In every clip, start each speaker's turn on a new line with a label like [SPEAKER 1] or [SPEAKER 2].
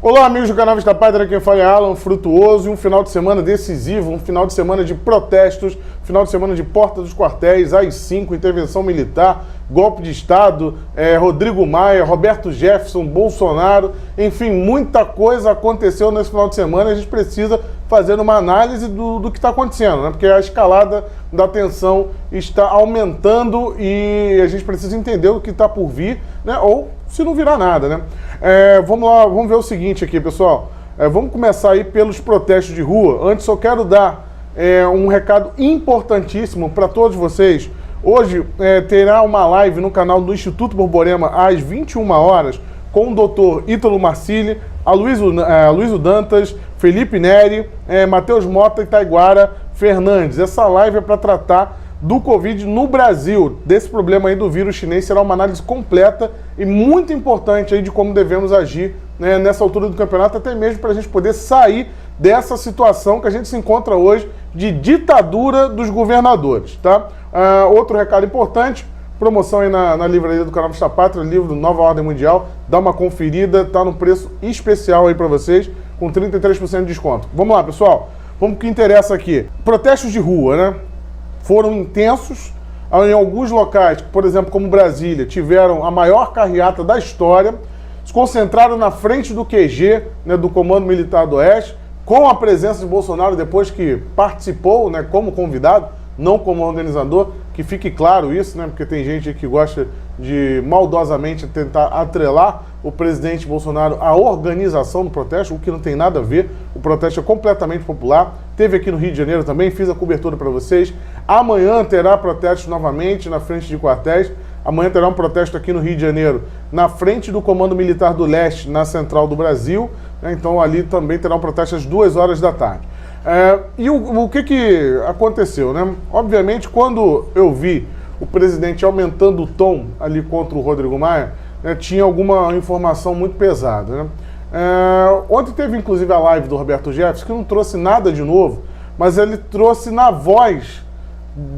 [SPEAKER 1] Olá, amigos do canal Vista Pátria, quem fala é Alan Frutuoso, e um final de semana decisivo, um final de semana de protestos, final de semana de porta dos quartéis, AI-5, intervenção militar, golpe de Estado, Rodrigo Maia, Roberto Jefferson, Bolsonaro, enfim, muita coisa aconteceu nesse final de semana e a gente precisa fazer uma análise do que está acontecendo, né? Porque a escalada da tensão está aumentando e a gente precisa entender o que está por vir, né? Ou se não virar nada, né? Vamos lá, vamos ver o seguinte aqui, pessoal. Vamos começar aí pelos protestos de rua. Antes, eu quero dar um recado importantíssimo para todos vocês. Hoje terá uma live no canal do Instituto Borborema às 21 horas com o Dr. Ítalo Marcilli, Aloysio Dantas, Felipe Neri, Matheus Mota e Taiguara Fernandes. Essa live é para tratar do Covid no Brasil, desse problema aí do vírus chinês. Será uma análise completa e muito importante aí de como devemos agir, né, nessa altura do campeonato, até mesmo para a gente poder sair dessa situação que a gente se encontra hoje de ditadura dos governadores, tá? Outro recado importante, promoção aí na livraria do canal Vista Pátria, livro Nova Ordem Mundial, dá uma conferida, tá no preço especial aí para vocês, com 33% de desconto. Vamos lá, pessoal, vamos pro que interessa aqui. Protestos de rua, né? Foram intensos. Em alguns locais, por exemplo, como Brasília, tiveram a maior carreata da história, se concentraram na frente do QG, né, do Comando Militar do Oeste, com a presença de Bolsonaro depois que participou, né, como convidado, não como organizador, que fique claro isso, né, porque tem gente que gosta de maldosamente tentar atrelar o presidente Bolsonaro à organização do protesto, o que não tem nada a ver. O protesto é completamente popular. Teve aqui no Rio de Janeiro também, fiz a cobertura para vocês. Amanhã terá protesto novamente na frente de quartéis. Amanhã terá um protesto aqui no Rio de Janeiro, na frente do Comando Militar do Leste, na Central do Brasil. Então ali também terá um protesto às 2 horas da tarde. E o que aconteceu, né? Obviamente, quando eu vi o presidente aumentando o tom ali contra o Rodrigo Maia, tinha alguma informação muito pesada, né? Ontem teve inclusive a live do Roberto Jefferson, que não trouxe nada de novo, mas ele trouxe na voz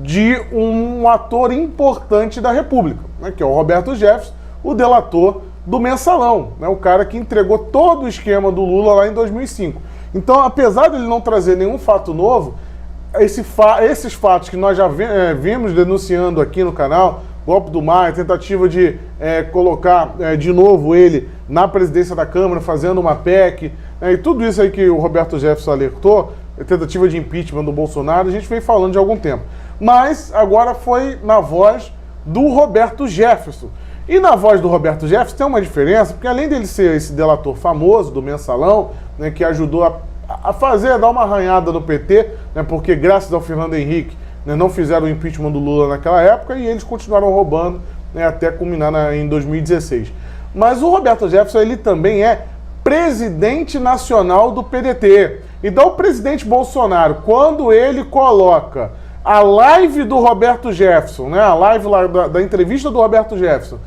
[SPEAKER 1] de um ator importante da República, né, que é o Roberto Jefferson, o delator do Mensalão, né, o cara que entregou todo o esquema do Lula lá em 2005. Então, apesar de ele não trazer nenhum fato novo, esses fatos que nós já vimos denunciando aqui no canal, golpe do Maia, tentativa de colocar de novo ele na presidência da Câmara, fazendo uma PEC, e tudo isso aí que o Roberto Jefferson alertou, tentativa de impeachment do Bolsonaro, a gente vem falando de algum tempo. Mas agora foi na voz do Roberto Jefferson. E na voz do Roberto Jefferson tem uma diferença, porque além dele ser esse delator famoso do Mensalão, né, que ajudou a dar uma arranhada no PT, né, porque graças ao Fernando Henrique, né, não fizeram o impeachment do Lula naquela época e eles continuaram roubando, né, até culminar em 2016. Mas o Roberto Jefferson, ele também é presidente nacional do PDT. Então o presidente Bolsonaro, quando ele coloca a live do Roberto Jefferson, né, a live lá da entrevista do Roberto Jefferson,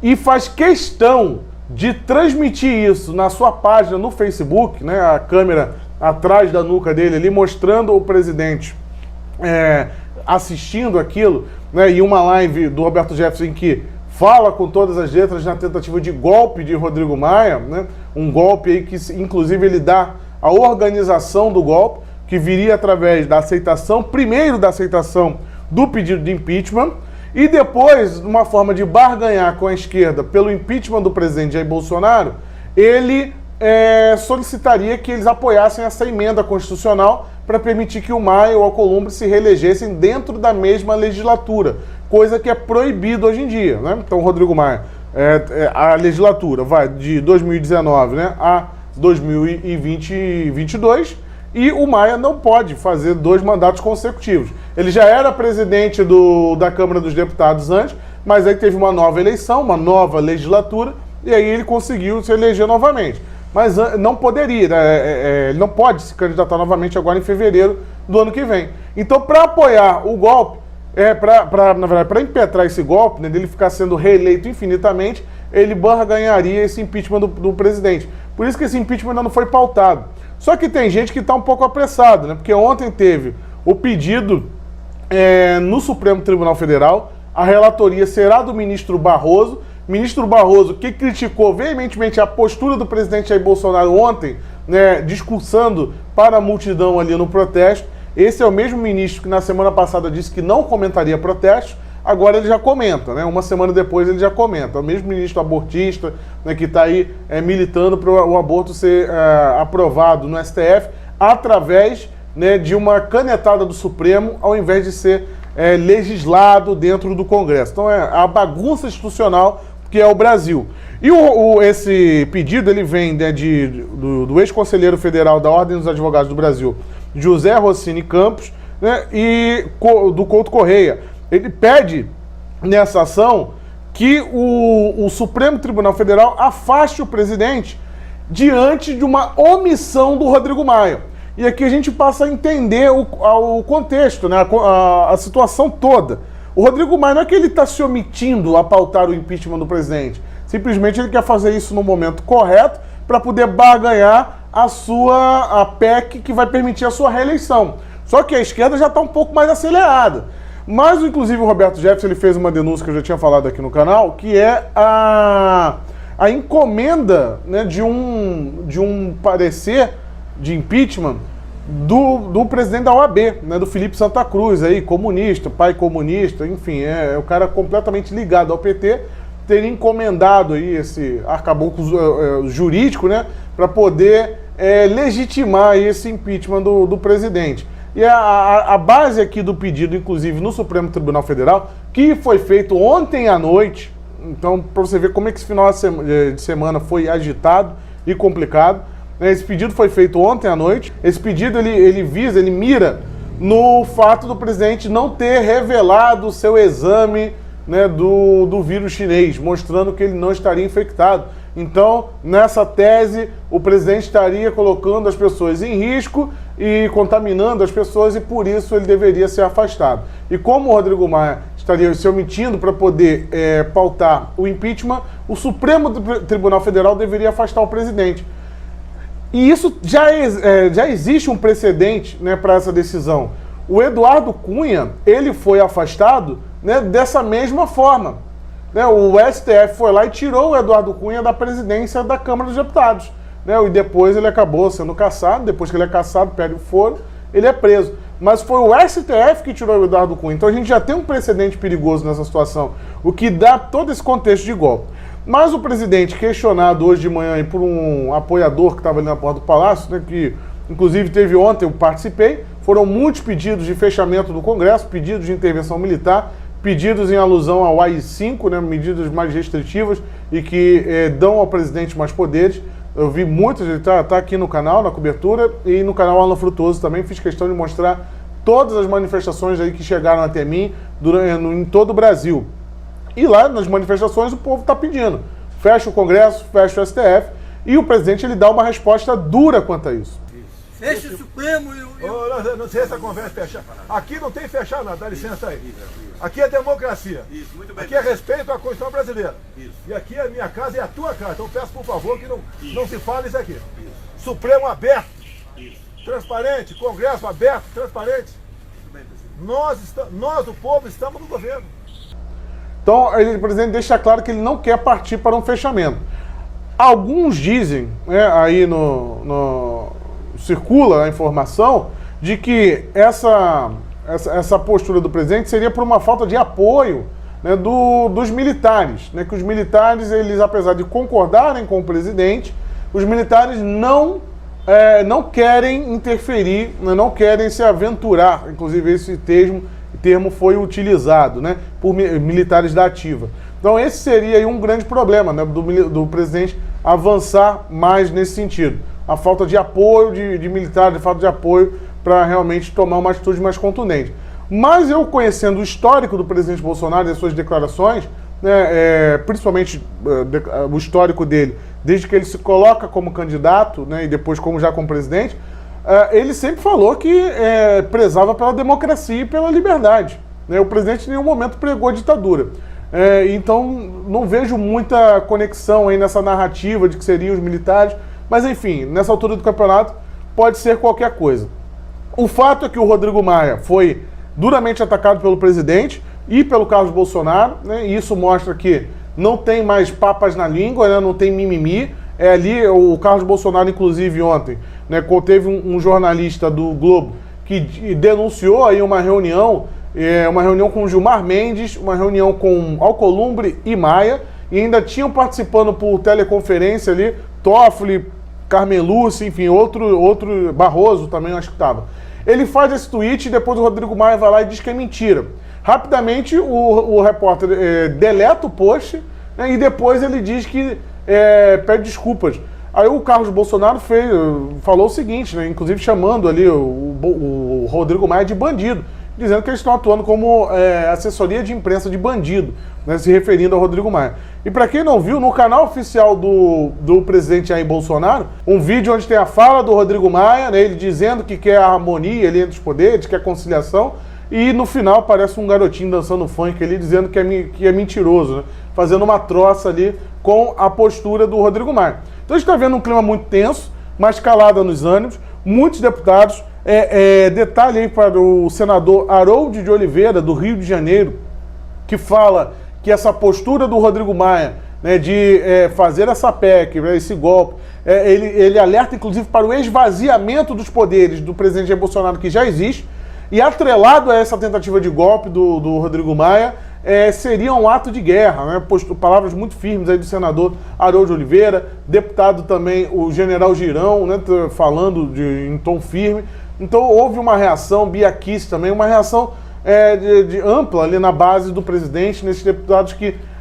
[SPEAKER 1] e faz questão de transmitir isso na sua página no Facebook, né, a câmera atrás da nuca dele ali, mostrando o presidente assistindo aquilo, né, e uma live do Roberto Jefferson em que fala com todas as letras na tentativa de golpe de Rodrigo Maia, né, um golpe aí que inclusive ele dá a organização do golpe, que viria através da aceitação, primeiro da aceitação do pedido de impeachment, e depois, numa forma de barganhar com a esquerda pelo impeachment do presidente Jair Bolsonaro, ele solicitaria que eles apoiassem essa emenda constitucional para permitir que o Maia e o Alcolumbre se reelegessem dentro da mesma legislatura, coisa que é proibido hoje em dia, né? Então, Rodrigo Maia, a legislatura vai de 2019, né, a 2022, e o Maia não pode fazer 2 mandatos consecutivos. Ele já era presidente da Câmara dos Deputados antes, mas aí teve uma nova eleição, uma nova legislatura, e aí ele conseguiu se eleger novamente. Mas não poderia, ele não pode se candidatar novamente agora em fevereiro do ano que vem. Então, para apoiar o golpe, na verdade, para impetrar esse golpe, né, dele ficar sendo reeleito infinitamente, ele ganharia esse impeachment do presidente. Por isso que esse impeachment ainda não foi pautado. Só que tem gente que está um pouco apressado, né? Porque ontem teve o pedido no Supremo Tribunal Federal, a relatoria será do ministro Barroso, Ministro Barroso, que criticou veementemente a postura do presidente Jair Bolsonaro ontem, né, discursando para a multidão ali no protesto. Esse é o mesmo ministro que na semana passada disse que não comentaria protestos, agora ele já comenta, né? Uma semana depois ele já comenta. O mesmo ministro abortista, né, que está aí militando para o aborto ser aprovado no STF através, né, de uma canetada do Supremo, ao invés de ser legislado dentro do Congresso. Então é a bagunça institucional que é o Brasil. E esse pedido ele vem, né, do ex-conselheiro federal da Ordem dos Advogados do Brasil, José Rossini Campos, né, e do Couto Correia. Ele pede nessa ação que o Supremo Tribunal Federal afaste o presidente diante de uma omissão do Rodrigo Maia. E aqui a gente passa a entender o contexto, né, a situação toda. O Rodrigo Maia não é que ele está se omitindo a pautar o impeachment do presidente. Simplesmente ele quer fazer isso no momento correto para poder barganhar a PEC que vai permitir a sua reeleição. Só que a esquerda já está um pouco mais acelerada. Mas, inclusive, o Roberto Jefferson ele fez uma denúncia que eu já tinha falado aqui no canal, que é a encomenda, né, de um parecer de impeachment do presidente da OAB, né, do Felipe Santa Cruz, aí, comunista, pai comunista, enfim, é o cara completamente ligado ao PT, teria encomendado aí esse arcabouço jurídico, né, para poder legitimar esse impeachment do presidente. E a base aqui do pedido, inclusive no Supremo Tribunal Federal, que foi feito ontem à noite, então para você ver como é que esse final de semana foi agitado e complicado. Esse pedido foi feito ontem à noite. Esse pedido ele mira no fato do presidente não ter revelado o seu exame, né, do vírus chinês, mostrando que ele não estaria infectado. Então, nessa tese, o presidente estaria colocando as pessoas em risco e contaminando as pessoas, e por isso ele deveria ser afastado. E como o Rodrigo Maia estaria se omitindo para poder pautar o impeachment, o Supremo Tribunal Federal deveria afastar o presidente. E isso já existe um precedente, né, para essa decisão. O Eduardo Cunha, ele foi afastado, né, dessa mesma forma. Né, o STF foi lá e tirou o Eduardo Cunha da presidência da Câmara dos Deputados. Né, e depois ele acabou sendo cassado. Depois que ele é cassado, pede o foro, ele é preso. Mas foi o STF que tirou o Eduardo Cunha. Então a gente já tem um precedente perigoso nessa situação, o que dá todo esse contexto de golpe. Mas o presidente, questionado hoje de manhã por um apoiador que estava ali na porta do Palácio, né, que inclusive teve ontem, eu participei, foram muitos pedidos de fechamento do Congresso, pedidos de intervenção militar, pedidos em alusão ao AI-5, né, medidas mais restritivas e que dão ao presidente mais poderes. Eu vi muitos, ele está aqui no canal, na cobertura, e no canal Alan Frutuoso também fiz questão de mostrar todas as manifestações aí que chegaram até mim em todo o Brasil. E lá nas manifestações o povo está pedindo, fecha o Congresso, fecha o STF, e o presidente ele dá uma resposta dura quanto a isso.
[SPEAKER 2] Fecha o Supremo e o...
[SPEAKER 3] Não sei essa conversa fechar. Aqui não tem fechar nada, dá licença aí. Aqui é democracia.
[SPEAKER 2] Isso, muito bem.
[SPEAKER 3] Aqui é respeito à Constituição brasileira.
[SPEAKER 2] Isso.
[SPEAKER 3] E aqui é a minha casa e a tua casa. Então peço por favor que não se fale isso aqui. Isso. Supremo aberto. Isso. Transparente, Congresso aberto, transparente.
[SPEAKER 2] Muito bem,
[SPEAKER 3] Nós, o povo, estamos no governo.
[SPEAKER 1] Então, o presidente deixa claro que ele não quer partir para um fechamento. Alguns dizem, né, aí circula a informação de que essa postura do presidente seria por uma falta de apoio, né, dos militares, né, que os militares, eles, apesar de concordarem com o presidente, os militares não querem interferir, né, não querem se aventurar, inclusive esse termo foi utilizado, né, por militares da ativa. Então esse seria aí um grande problema, né, do presidente avançar mais nesse sentido. A falta de apoio de militares, a falta de apoio para realmente tomar uma atitude mais contundente. Mas eu, conhecendo o histórico do presidente Bolsonaro e as suas declarações, né, principalmente o histórico dele, desde que ele se coloca como candidato, né, e depois como presidente, ele sempre falou que prezava pela democracia e pela liberdade. Né? O presidente em nenhum momento pregou a ditadura. Então não vejo muita conexão aí nessa narrativa de que seriam os militares, mas enfim, nessa altura do campeonato pode ser qualquer coisa. O fato é que o Rodrigo Maia foi duramente atacado pelo presidente e pelo Carlos Bolsonaro, né? E isso mostra que não tem mais papas na língua, né? Não tem mimimi. Ali o Carlos Bolsonaro, inclusive, ontem, né, teve um jornalista do Globo que denunciou aí uma reunião com Gilmar Mendes, uma reunião com Alcolumbre e Maia, e ainda tinham participando por teleconferência ali, Toffoli, Carmen Lúcia, enfim, outro Barroso também, acho que estava. Ele faz esse tweet e depois o Rodrigo Maia vai lá e diz que é mentira. Rapidamente o repórter deleta o post, né, e depois ele diz que pede desculpas. Aí o Carlos Bolsonaro falou o seguinte, né, inclusive chamando ali o Rodrigo Maia de bandido, dizendo que eles estão atuando como assessoria de imprensa de bandido, né, se referindo ao Rodrigo Maia. E para quem não viu, no canal oficial do presidente Jair Bolsonaro, um vídeo onde tem a fala do Rodrigo Maia, né, ele dizendo que quer a harmonia ali entre os poderes, quer conciliação, e no final aparece um garotinho dançando funk ali, dizendo que é mentiroso, né, fazendo uma troça ali com a postura do Rodrigo Maia. Então a gente está vendo um clima muito tenso, uma escalada nos ânimos, muitos deputados. Detalhe aí para o senador Harold de Oliveira, do Rio de Janeiro, que fala que essa postura do Rodrigo Maia, né, de fazer essa PEC, esse golpe, ele alerta inclusive para o esvaziamento dos poderes do presidente Jair Bolsonaro, que já existe, e atrelado a essa tentativa de golpe do Rodrigo Maia, seria um ato de guerra, né? Palavras muito firmes aí do senador Harold de Oliveira, deputado também o general Girão, né, falando em tom firme. Então houve uma reação, Bia Kicis também, uma reação ampla ali na base do presidente, nesses deputados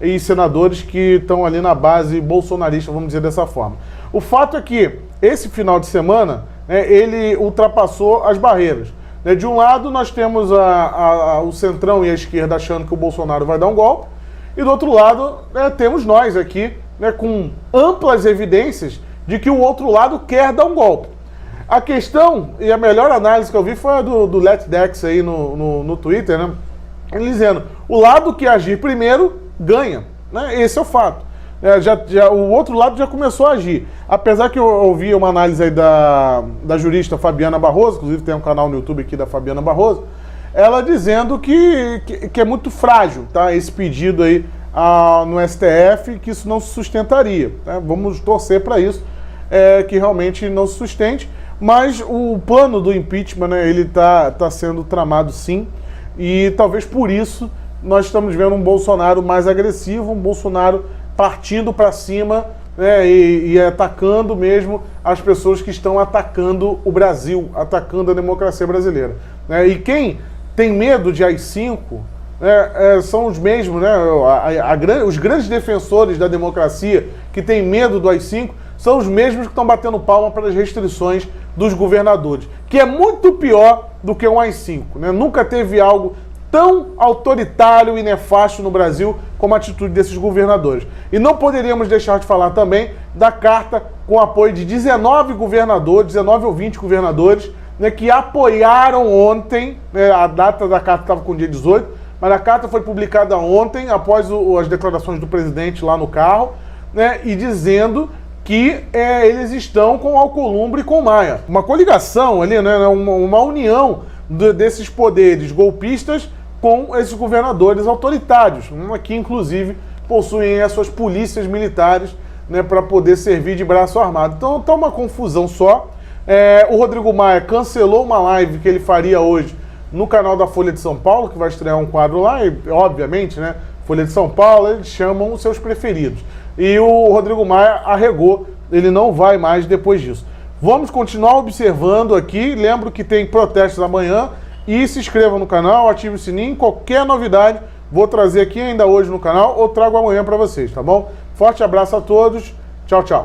[SPEAKER 1] e senadores que estão ali na base bolsonarista, vamos dizer dessa forma. O fato é que esse final de semana, ele ultrapassou as barreiras. De um lado, nós temos o centrão e a esquerda achando que o Bolsonaro vai dar um golpe, e do outro lado, temos nós aqui, com amplas evidências de que o outro lado quer dar um golpe. A questão, e a melhor análise que eu vi foi a do Let Dex aí no Twitter, né? Ele dizendo, o lado que agir primeiro ganha, né? Esse é o fato. O outro lado já começou a agir. Apesar que eu ouvi uma análise aí da jurista Fabiana Barroso, inclusive tem um canal no YouTube aqui da Fabiana Barroso, ela dizendo que é muito frágil, tá? Esse pedido aí no STF, que isso não se sustentaria, né? Vamos torcer para isso, que realmente não se sustente, mas o plano do impeachment, né, ele tá sendo tramado sim, e talvez por isso nós estamos vendo um Bolsonaro mais agressivo, um Bolsonaro partindo para cima, né, e atacando mesmo as pessoas que estão atacando o Brasil, atacando a democracia brasileira. E quem tem medo de AI-5 são os mesmos, né, os grandes defensores da democracia que têm medo do AI-5 são os mesmos que estão batendo palma para as restrições dos governadores, que é muito pior do que um AI-5. Né? Nunca teve algo tão autoritário e nefasto no Brasil como a atitude desses governadores. E não poderíamos deixar de falar também da carta com apoio de 19 governadores, 19 ou 20 governadores, né, que apoiaram ontem, né, a data da carta estava com o dia 18, mas a carta foi publicada ontem, após as declarações do presidente lá no carro, né, e dizendo que eles estão com Alcolumbre e com Maia. Uma coligação ali, né, uma união desses poderes golpistas com esses governadores autoritários, que inclusive possuem as suas polícias militares, né, para poder servir de braço armado. Então tá uma confusão só. O Rodrigo Maia cancelou uma live que ele faria hoje no canal da Folha de São Paulo, que vai estrear um quadro lá, e obviamente, né, Folha de São Paulo, eles chamam os seus preferidos. E o Rodrigo Maia arregou, ele não vai mais depois disso. Vamos continuar observando aqui, lembro que tem protestos amanhã, e se inscreva no canal, ative o sininho, qualquer novidade vou trazer aqui ainda hoje no canal ou trago amanhã para vocês, tá bom? Forte abraço a todos, tchau, tchau.